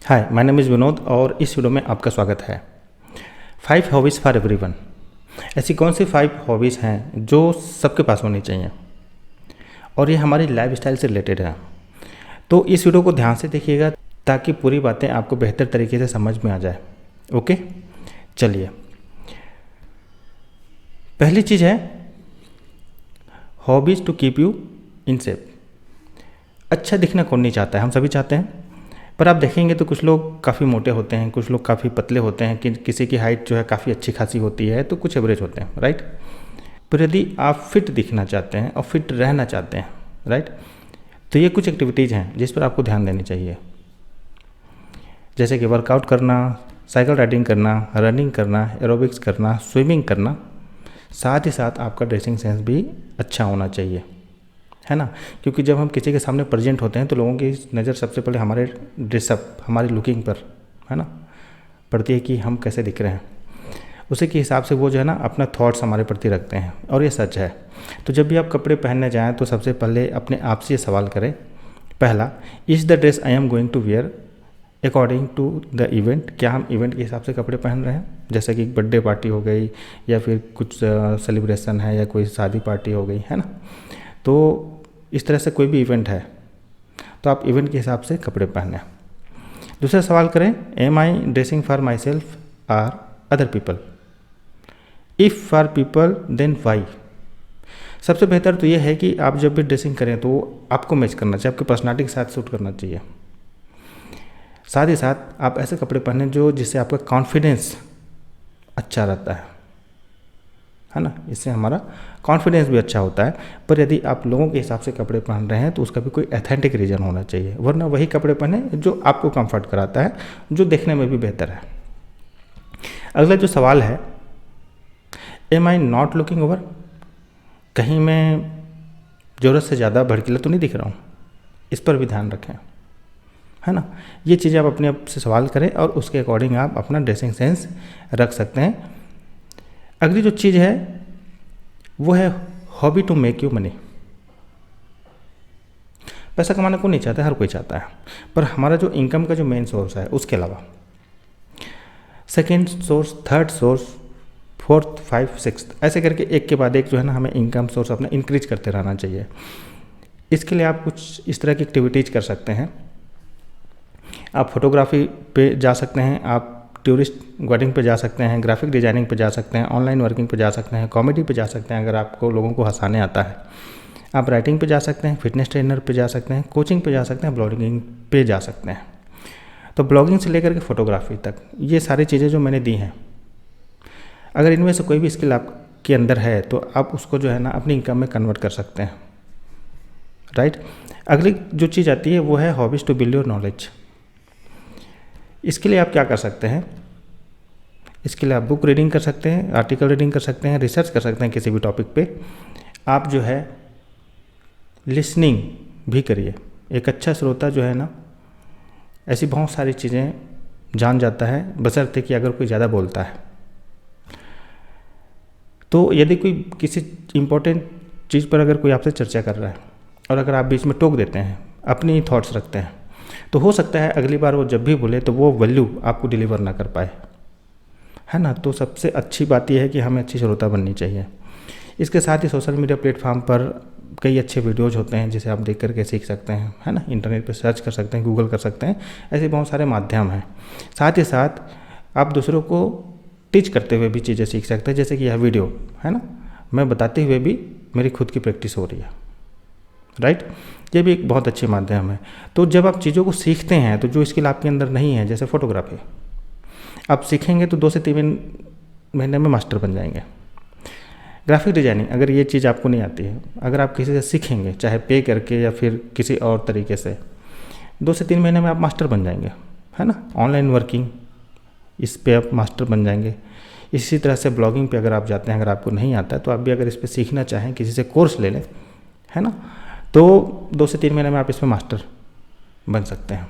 Hi, my name is Vinod और इस video में आपका स्वागत है। 5 हॉबीज़ फॉर एवरीवन। ऐसी कौन सी 5 हॉबीज़ हैं जो सबके पास होनी चाहिए और ये हमारी लाइफस्टाइल से रिलेटेड है। तो इस वीडियो को ध्यान से देखिएगा ताकि पूरी बातें आपको बेहतर तरीके से समझ में आ जाए। ओके, चलिए। पहली चीज़ है hobbies to keep you in shape. अच्छा दिखना कौन नहीं चाहता है, हम सभी चाहते हैं। पर आप देखेंगे तो कुछ लोग काफ़ी मोटे होते हैं, कुछ लोग काफ़ी पतले होते हैं, कि किसी की हाइट जो है काफ़ी अच्छी खासी होती है, तो कुछ एवरेज होते हैं, राइट। पर यदि आप फिट दिखना चाहते हैं और फिट रहना चाहते हैं, राइट, तो ये कुछ एक्टिविटीज़ हैं जिस पर आपको ध्यान देनी चाहिए, जैसे कि वर्कआउट करना, साइकिल राइडिंग करना, रनिंग करना, एरोबिक्स करना, स्विमिंग करना। साथ ही साथ आपका ड्रेसिंग सेंस भी अच्छा होना चाहिए, है ना। क्योंकि जब हम किसी के सामने प्रेजेंट होते हैं तो लोगों की नज़र सबसे पहले हमारे ड्रेसअप, हमारी लुकिंग पर, है ना, पड़ती है कि हम कैसे दिख रहे हैं। उसी के हिसाब से वो जो है ना अपना थॉट्स हमारे प्रति रखते हैं, और ये सच है। तो जब भी आप कपड़े पहनने जाएँ तो सबसे पहले अपने आप से ये सवाल करें। पहला, is the dress I am going to wear according to the event. क्या हम इवेंट के हिसाब से कपड़े पहन रहे हैं, जैसे कि बर्थडे पार्टी हो गई या फिर कुछ सेलिब्रेशन है या कोई शादी पार्टी हो गई, है ना। तो इस तरह से कोई भी इवेंट है तो आप इवेंट के हिसाब से कपड़े पहने। दूसरा सवाल करें, am I dressing for myself or other people. If for people then why. सबसे बेहतर तो ये है कि आप जब भी ड्रेसिंग करें तो आपको मैच करना चाहिए, आपकी पर्सनालिटी के साथ सूट करना चाहिए। साथ ही साथ आप ऐसे कपड़े पहने जो जिससे आपका कॉन्फिडेंस अच्छा रहता है ना। इससे हमारा कॉन्फिडेंस भी अच्छा होता है। पर यदि आप लोगों के हिसाब से कपड़े पहन रहे हैं तो उसका भी कोई एथेंटिक रीज़न होना चाहिए, वरना वही कपड़े पहने जो आपको कंफर्ट कराता है, जो देखने में भी बेहतर है। अगला जो सवाल है, am I not looking over. कहीं मैं ज़रूरत से ज़्यादा भड़कीला तो नहीं दिख रहा हूँ, इस पर भी ध्यान रखें, है ना। ये चीज़ें आप अपने आप से सवाल करें और उसके अकॉर्डिंग आप अपना ड्रेसिंग सेंस रख सकते हैं। अगली जो चीज़ है वो है hobby to make you money. पैसा कमाना कौन नहीं चाहता है, हर कोई चाहता है। पर हमारा जो इनकम का जो मेन सोर्स है उसके अलावा second source, third source, fourth, 5, 6 ऐसे करके एक के बाद एक जो है ना हमें इनकम सोर्स अपना इंक्रीज करते रहना चाहिए। इसके लिए आप कुछ इस तरह की एक्टिविटीज़ कर सकते हैं। आप फोटोग्राफी पे जा सकते हैं, आप टूरिस्ट गाइडिंग पे जा सकते हैं, ग्राफिक डिजाइनिंग पे जा सकते हैं, ऑनलाइन वर्किंग पे जा सकते हैं, कॉमेडी पे जा सकते हैं अगर आपको लोगों को हंसाने आता है, आप राइटिंग पे जा सकते हैं, फिटनेस ट्रेनर पे जा सकते हैं, कोचिंग पे जा सकते हैं, ब्लॉगिंग पे जा सकते हैं। तो ब्लॉगिंग से लेकर के फोटोग्राफी तक ये सारी चीज़ें जो मैंने दी हैं, अगर इनमें से कोई भी स्किल आपके अंदर है तो आप उसको जो है ना अपनी इनकम में कन्वर्ट कर सकते हैं, राइट। अगली जो चीज़ आती है वो है hobbies to build your knowledge. इसके लिए आप क्या कर सकते हैं, इसके लिए आप बुक रीडिंग कर सकते हैं, आर्टिकल रीडिंग कर सकते हैं, रिसर्च कर सकते हैं किसी भी टॉपिक पे। आप जो है लिसनिंग भी करिए। एक अच्छा श्रोता जो है ना ऐसी बहुत सारी चीज़ें जान जाता है, बशर्ते कि अगर कोई ज़्यादा बोलता है। तो यदि कोई किसी इम्पोर्टेंट चीज़ पर अगर कोई आपसे चर्चा कर रहा है और अगर आप बीच में टोक देते हैं, अपनी थॉट्स रखते हैं, तो हो सकता है अगली बार वो जब भी बोले तो वो वैल्यू आपको डिलीवर ना कर पाए, है ना। तो सबसे अच्छी बात यह है कि हमें अच्छी श्रोता बननी चाहिए। इसके साथ ही सोशल मीडिया प्लेटफॉर्म पर कई अच्छे वीडियोज़ होते हैं जिसे आप देख करके सीख सकते हैं, है ना। इंटरनेट पर सर्च कर सकते हैं, गूगल कर सकते हैं, ऐसे बहुत सारे माध्यम हैं। साथ ही साथ आप दूसरों को टीच करते हुए भी चीज़ें सीख सकते हैं, जैसे कि यह वीडियो है ना, मैं बताते हुए भी मेरी खुद की प्रैक्टिस हो रही है, राइट। ये भी एक बहुत अच्छे माध्यम है। तो जब आप चीज़ों को सीखते हैं तो जो स्किल आपके अंदर नहीं है, जैसे फोटोग्राफी, आप सीखेंगे तो 2 से 3 महीने में मास्टर बन जाएंगे। ग्राफिक डिजाइनिंग, अगर ये चीज़ आपको नहीं आती है, अगर आप किसी से सीखेंगे, चाहे पे करके या फिर किसी और तरीके से, 2 से 3 महीने में आप मास्टर बन जाएंगे, है ना। ऑनलाइन वर्किंग, इस पे आप मास्टर बन जाएंगे। इसी तरह से ब्लॉगिंग पे अगर आप जाते हैं, अगर आपको नहीं आता है तो आप भी अगर इस पर सीखना चाहें, किसी से कोर्स ले लें, है ना, तो 2 से 3 महीने में आप इसमें मास्टर बन सकते हैं।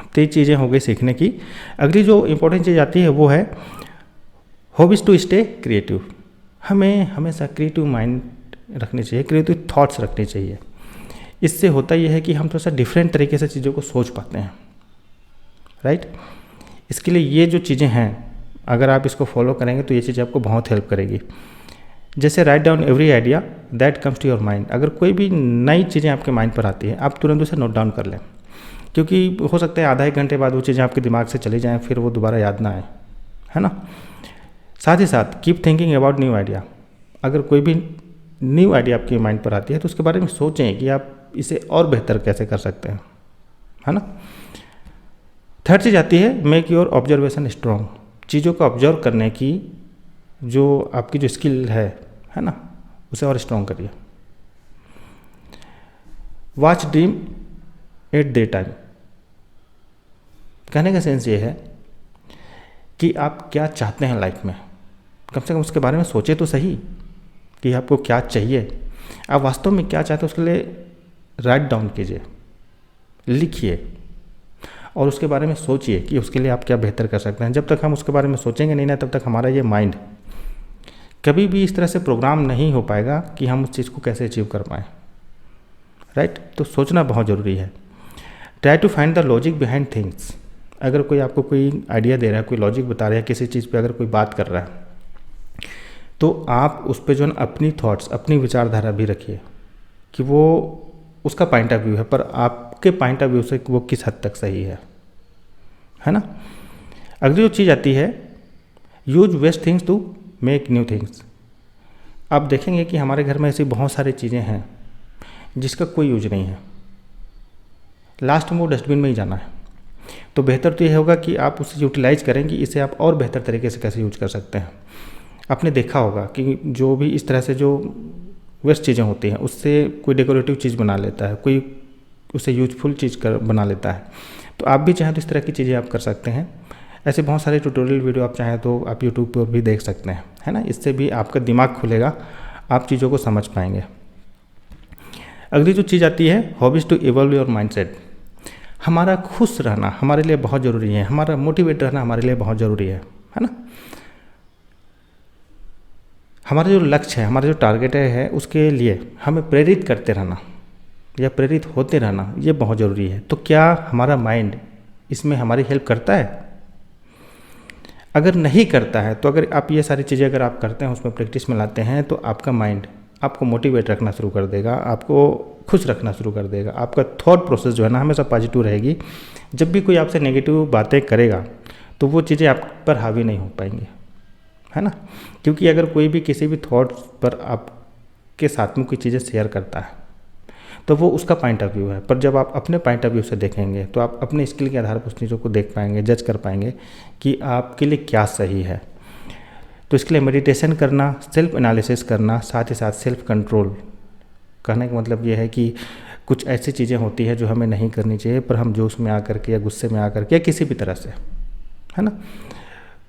तो ये चीज़ें हो गई सीखने की। अगली जो इम्पोर्टेंट चीज़ आती है वो है हॉबीज़ टू स्टे क्रिएटिव। हमें हमेशा क्रिएटिव माइंड रखनी चाहिए, क्रिएटिव थॉट्स रखने चाहिए। इससे होता यह है कि हम थोड़ा सा डिफरेंट तरीके से चीज़ों को सोच पाते हैं, राइट। इसके लिए ये जो चीज़ें हैं, अगर आप इसको फॉलो करेंगे तो ये चीज़ें आपको बहुत हेल्प करेगी। जैसे write down every idea that comes to your mind. अगर कोई भी नई चीज़ें आपके माइंड पर आती है, आप तुरंत उसे नोट डाउन कर लें, क्योंकि हो सकता है आधा एक घंटे बाद वो चीज़ें आपके दिमाग से चली जाएँ, फिर वो दोबारा याद ना आए, है ना। साथ ही साथ keep thinking about new idea. अगर कोई भी न्यू आइडिया आपके माइंड पर आती है तो उसके बारे में सोचें कि आप इसे और बेहतर कैसे कर सकते हैं, है ना। थर्ड चीज़ आती है मेक योर ऑब्जर्वेशन स्ट्रॉन्ग। चीज़ों को ऑब्जर्व करने की जो आपकी जो स्किल है ना, उसे और स्ट्रॉन्ग करिए। Watch dream eight day time. कहने का सेंस ये है कि आप क्या चाहते हैं लाइफ में, कम से कम उसके बारे में सोचे तो सही कि आपको क्या चाहिए। आप वास्तव में क्या चाहते हैं उसके लिए राइट डाउन कीजिए, लिखिए और उसके बारे में सोचिए कि उसके लिए आप क्या बेहतर कर सकते हैं। जब तक हम उसके बारे में सोचेंगे नहीं ना, तब तक हमारा ये माइंड कभी भी इस तरह से प्रोग्राम नहीं हो पाएगा कि हम उस चीज़ को कैसे अचीव कर पाएँ, राइट। तो सोचना बहुत ज़रूरी है। Try to find the logic behind things. अगर कोई आपको कोई आइडिया दे रहा है, कोई लॉजिक बता रहा है किसी चीज़ पे, अगर कोई बात कर रहा है तो आप उस पे जो है अपनी थॉट्स, अपनी विचारधारा भी रखिए कि वो उसका पॉइंट ऑफ व्यू है, पर आपके पॉइंट ऑफ व्यू से वो किस हद तक सही है ना। अगली जो चीज़ आती है use waste things to make new things. आप देखेंगे कि हमारे घर में ऐसी बहुत सारी चीज़ें हैं जिसका कोई यूज नहीं है, लास्ट में वो डस्टबिन में ही जाना है। तो बेहतर तो ये होगा कि आप उसे यूटिलाइज करें कि इसे आप और बेहतर तरीके से कैसे यूज कर सकते हैं। आपने देखा होगा कि जो भी इस तरह से जो वेस्ट चीज़ें होती हैं उससे कोई डेकोरेटिव चीज़ बना लेता है, कोई उसे यूजफुल चीज़ बना लेता है। तो आप भी चाहें तो इस तरह की चीज़ें आप कर सकते हैं। ऐसे बहुत सारे ट्यूटोरियल वीडियो आप चाहें तो आप यूट्यूब पर भी देख सकते हैं, है ना। इससे भी आपका दिमाग खुलेगा, आप चीज़ों को समझ पाएंगे। अगली जो चीज़ आती है hobbies to evolve your mindset. हमारा खुश रहना हमारे लिए बहुत ज़रूरी है, हमारा मोटिवेट रहना हमारे लिए बहुत ज़रूरी है ना। हमारा जो लक्ष्य है, हमारा जो टारगेट है, उसके लिए हमें प्रेरित करते रहना या प्रेरित होते रहना ये बहुत ज़रूरी है। तो क्या हमारा माइंड इसमें हमारी हेल्प करता है? अगर नहीं करता है तो अगर आप ये सारी चीज़ें अगर आप करते हैं, उसमें प्रैक्टिस में लाते हैं, तो आपका माइंड आपको मोटिवेट रखना शुरू कर देगा, आपको खुश रखना शुरू कर देगा। आपका थॉट प्रोसेस जो है ना हमेशा पॉजिटिव रहेगी। जब भी कोई आपसे नेगेटिव बातें करेगा तो वो चीज़ें आप पर हावी नहीं हो पाएंगी, है ना। क्योंकि अगर कोई भी किसी भी थॉट पर आपके साथ में कोई चीज़ें शेयर करता है तो वो उसका पॉइंट ऑफ व्यू है, पर जब आप अपने पॉइंट ऑफ व्यू से देखेंगे तो आप अपने स्किल के आधार पर उस चीज़ों को देख पाएंगे, जज कर पाएंगे कि आपके लिए क्या सही है। तो इसके लिए मेडिटेशन करना, सेल्फ एनालिसिस करना, साथ ही साथ सेल्फ कंट्रोल। कहने का मतलब ये है कि कुछ ऐसी चीज़ें होती है जो हमें नहीं करनी चाहिए, पर हम जोश में आकर के या गुस्से में आकर के या किसी भी तरह से, है ना,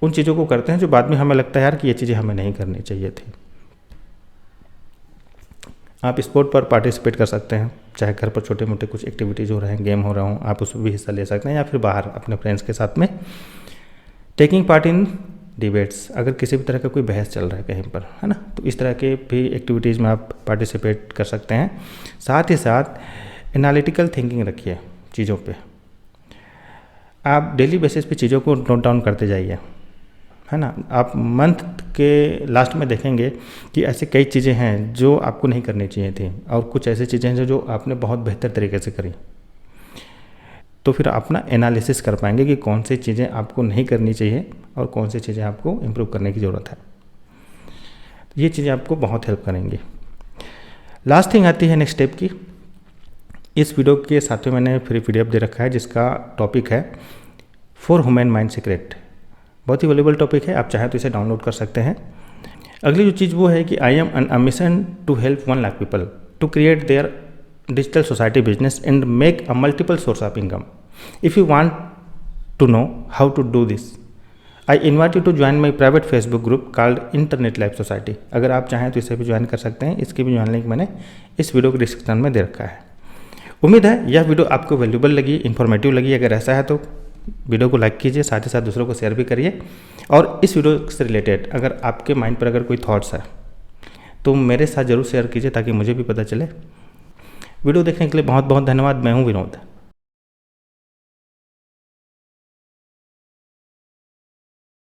उन चीज़ों को करते हैं जो बाद में हमें लगता है यार कि ये चीज़ें हमें नहीं करनी चाहिए थी। आप स्पोर्ट पर पार्टिसिपेट कर सकते हैं, चाहे घर पर छोटे मोटे कुछ एक्टिविटीज़ हो रहे हैं, गेम हो रहा हूँ, आप उसमें भी हिस्सा ले सकते हैं, या फिर बाहर अपने फ्रेंड्स के साथ में टेकिंग पार्ट इन डिबेट्स। अगर किसी भी तरह का कोई बहस चल रहा है कहीं पर, है ना, तो इस तरह के भी एक्टिविटीज़ में आप पार्टिसिपेट कर सकते हैं। साथ ही साथ एनालिटिकल थिंकिंग रखिए चीज़ों पे। आप डेली बेसिस पे चीज़ों को नोट डाउन करते जाइए, है ना। आप मंथ के लास्ट में देखेंगे कि ऐसे कई चीज़ें हैं जो आपको नहीं करनी चाहिए थी और कुछ ऐसी चीज़ें हैं जो आपने बहुत बेहतर तरीके से करी। तो फिर अपना एनालिसिस कर पाएंगे कि कौन सी चीज़ें आपको नहीं करनी चाहिए और कौन सी चीज़ें आपको इम्प्रूव करने की ज़रूरत है। ये चीज़ें आपको बहुत हेल्प करेंगी। लास्ट थिंग आती है नेक्स्ट स्टेप की। इस वीडियो के साथ में मैंने फ्री PDF दे रखा है जिसका टॉपिक है 4 ह्यूमन माइंड सीक्रेट। बहुत ही वैल्यूएबल टॉपिक है, आप चाहें तो इसे डाउनलोड कर सकते हैं। अगली जो चीज़ वो है कि I am on a mission to help 1 lakh people to create their digital society business and make a multiple source of income. If you want to know how to do this, I invite you to join my private Facebook group called Internet Life Society. अगर आप चाहें तो इसे भी join कर सकते हैं। इसकी भी ज्वाइन लिंक मैंने इस वीडियो के डिस्क्रिप्शन में दे रखा है। उम्मीद है यह वीडियो आपको वैल्यूएबल लगी, इन्फॉर्मेटिव लगी। अगर ऐसा है तो वीडियो को लाइक कीजिए, साथ ही साथ दूसरों को शेयर भी करिए। और इस वीडियो से रिलेटेड अगर आपके माइंड पर अगर कोई थॉट्स है तो मेरे साथ ज़रूर शेयर कीजिए ताकि मुझे भी पता चले। वीडियो देखने के लिए बहुत बहुत धन्यवाद। मैं हूँ विनोद।